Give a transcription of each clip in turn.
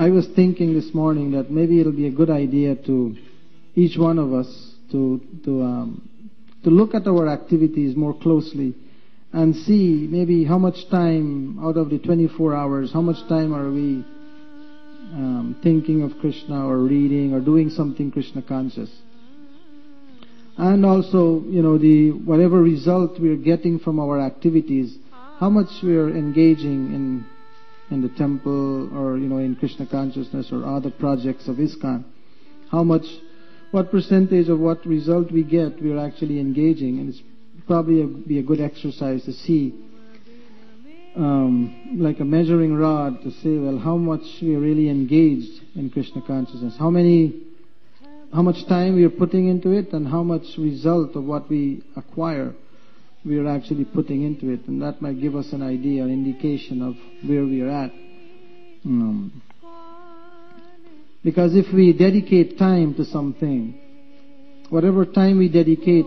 I was thinking this morning that maybe it'll be a good idea to each one of us to look at our activities more closely and see maybe how much time out of the 24 hours, how much time are we thinking of Krishna or reading or doing something Krishna conscious. And also, whatever result we're getting from our activities, how much we're engaging in the temple or, in Krishna consciousness or other projects of ISKCON. What percentage of what result we get we're actually engaging. And it's probably be a good exercise to see, like a measuring rod, to say, well, how much we're really engaged in Krishna consciousness. How much time we are putting into it, and how much result of what we acquire we are actually putting into it. And that might give us an idea, an indication of where we are at. Because if we dedicate time to something, whatever time we dedicate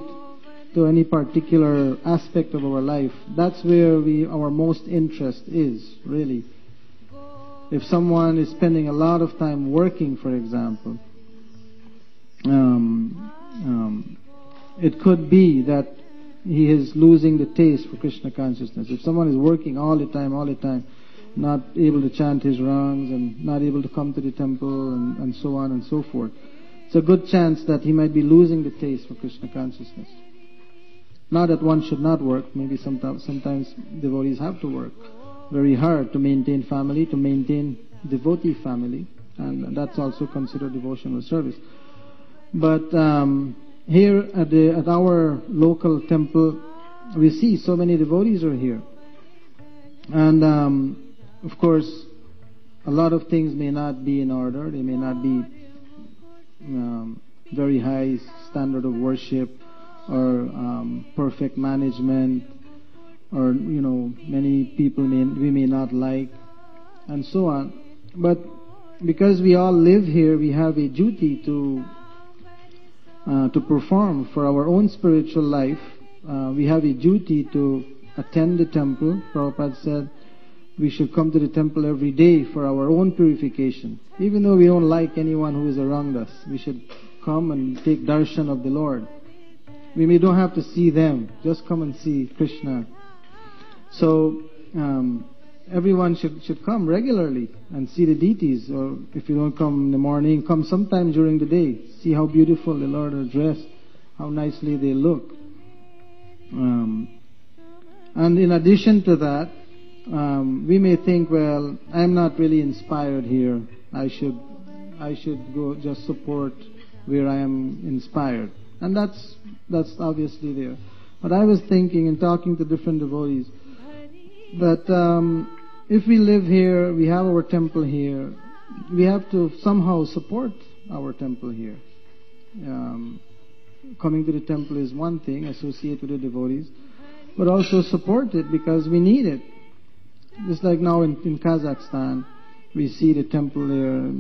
to any particular aspect of our life, that's where our most interest is, really. If someone is spending a lot of time working, for example, it could be that he is losing the taste for Krishna consciousness. If someone is working all the time, not able to chant his rangs and not able to come to the temple and so on and so forth, it's a good chance that he might be losing the taste for Krishna consciousness. Not that one should not work. Maybe sometimes devotees have to work very hard to maintain family, to maintain devotee family, and that's also considered devotional service. But here at our local temple, we see so many devotees are here, and of course, a lot of things may not be in order. They may not be very high standard of worship or perfect management, or many people we may not like, and so on. But because we all live here, we have a duty to perform for our own spiritual life. We have a duty to attend the temple. Prabhupada said we should come to the temple every day for our own purification. Even though we don't like anyone who is around us, we should come and take darshan of the Lord. We don't have to see them, just come and see Krishna. So everyone should come regularly and see the deities, or if you don't come in the morning, come sometime during the day. See how beautiful the Lord are dressed, how nicely they look. And in addition to that, we may think, well, I'm not really inspired here. I should go just support where I am inspired. And that's obviously there. But I was thinking and talking to different devotees that if we live here, we have our temple here, we have to somehow support our temple here. Coming to the temple is one thing, associate with the devotees, but also support it because we need it. Just like now in Kazakhstan, we see the temple there,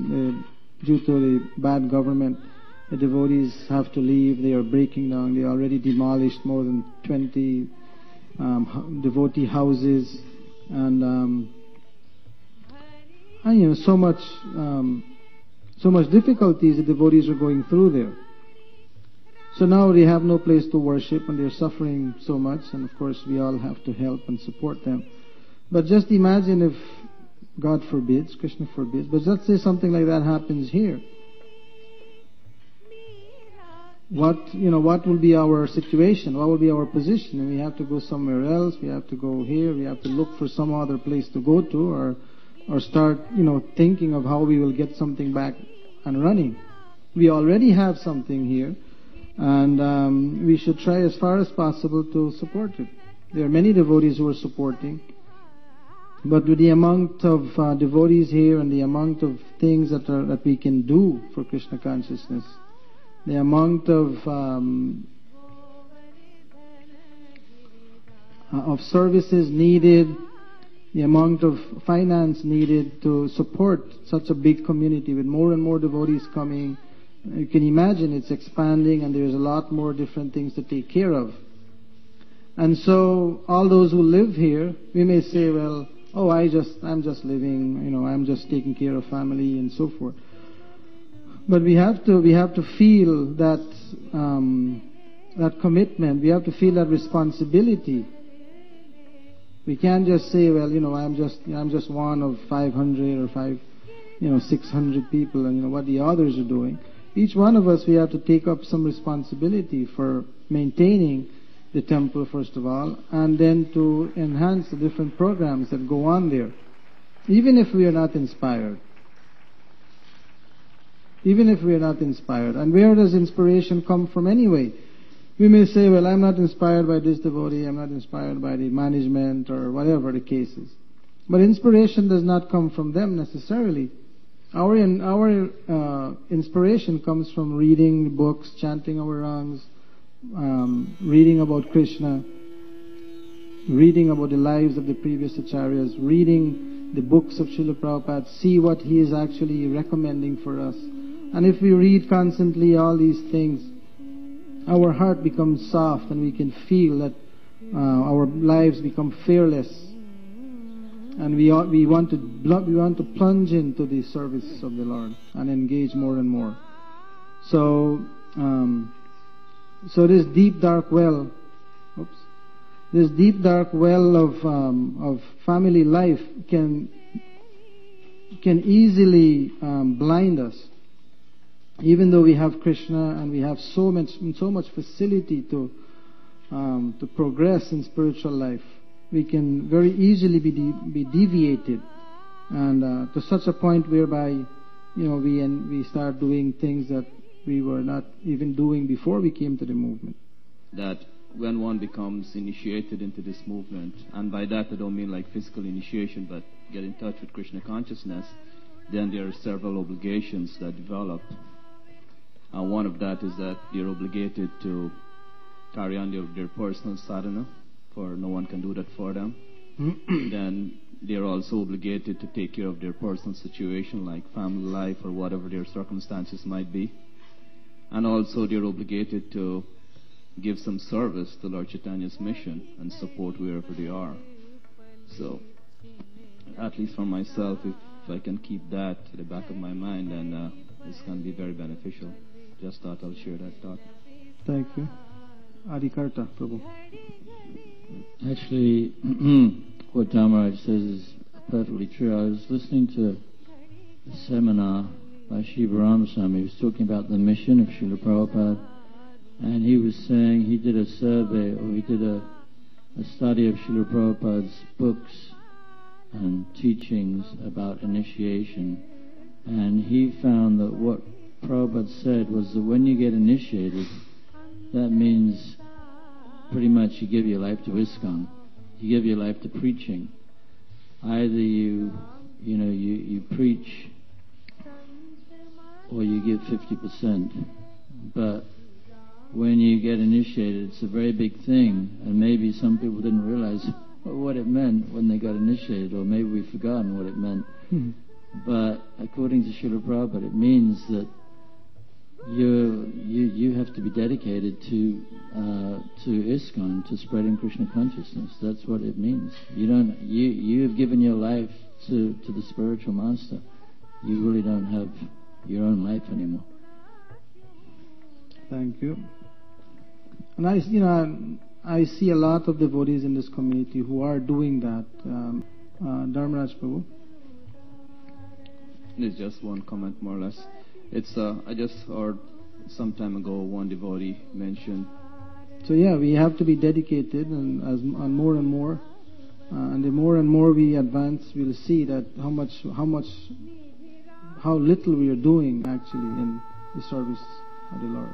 due to the bad government, the devotees have to leave. They are breaking down. They already demolished more than 20 devotee houses, and so much difficulties the devotees are going through there. So now they have no place to worship, and they're suffering so much. And of course, we all have to help and support them. But just imagine if, God forbids, Krishna forbids, but let's say something like that happens here. What will be our situation? What will be our position? And we have to go somewhere else. We have to go here. We have to look for some other place to go to, or start, thinking of how we will get something back and running. We already have something here, and we should try as far as possible to support it. There are many devotees who are supporting, but with the amount of devotees here and the amount of things that we can do for Krishna consciousness, the amount of services needed, the amount of finance needed to support such a big community with more and more devotees coming, you can imagine it's expanding, and there's a lot more different things to take care of. And so all those who live here, we may say, well, oh, I'm just living, I'm just taking care of family and so forth. But we have to feel that that commitment. We have to feel that responsibility. We can't just say, well, I'm just one of 500 or 600 people, and what the others are doing. Each one of us, we have to take up some responsibility for maintaining the temple, first of all, and then to enhance the different programs that go on there, even if we are not inspired. Even if we are not inspired. And where does inspiration come from anyway? We may say, well, I'm not inspired by this devotee, I'm not inspired by the management, or whatever the case is. But inspiration does not come from them necessarily. Our inspiration comes from reading books, chanting our rangs, reading about Krishna, reading about the lives of the previous acharyas, reading the books of Srila Prabhupada, see what he is actually recommending for us. And if we read constantly all these things, our heart becomes soft and we can feel that our lives become fearless. And we want to plunge into the service of the Lord and engage more and more. So this deep dark well, of family life can easily blind us. Even though we have Krishna and we have so much facility to progress in spiritual life, we can very easily be deviated, and to such a point whereby we start doing things that we were not even doing before we came to the movement. That when one becomes initiated into this movement, and by that I don't mean like physical initiation, but get in touch with Krishna consciousness, then there are several obligations that develop. One of that is that they're obligated to carry on their personal sadhana, for no one can do that for them. Then they're also obligated to take care of their personal situation, like family life or whatever their circumstances might be. And also they're obligated to give some service to Lord Chaitanya's mission and support wherever they are. So, at least for myself, if I can keep that at the back of my mind, then it's going to be very beneficial. Just thought I'll share that thought. Thank you. Adikarta, Prabhu. Actually, what Dharmaraj says is perfectly true. I was listening to a seminar by Shiva Ramaswamy. He was talking about the mission of Srila Prabhupada, and he was saying he did a survey, or he did a study of Srila Prabhupada's books and teachings about initiation, and he found that what Prabhupada said was that when you get initiated, that means pretty much you give your life to ISKCON. You give your life to preaching. Either you preach, or you give 50%. But when you get initiated, it's a very big thing, and maybe some people didn't realize what it meant when they got initiated, or maybe we've forgotten what it meant. But according to Srila Prabhupada, it means that you have to be dedicated to ISKCON, to spreading Krishna consciousness. That's what it means. You have given your life to the spiritual master. You really don't have your own life anymore. Thank you. And I see a lot of devotees in this community who are doing that. Dharmaraj Prabhu. There's just one comment, more or less. It's I just heard some time ago one devotee mention. So yeah, we have to be dedicated, and more and more, and the more and more we advance, we'll see that how little we are doing actually in the service of the Lord.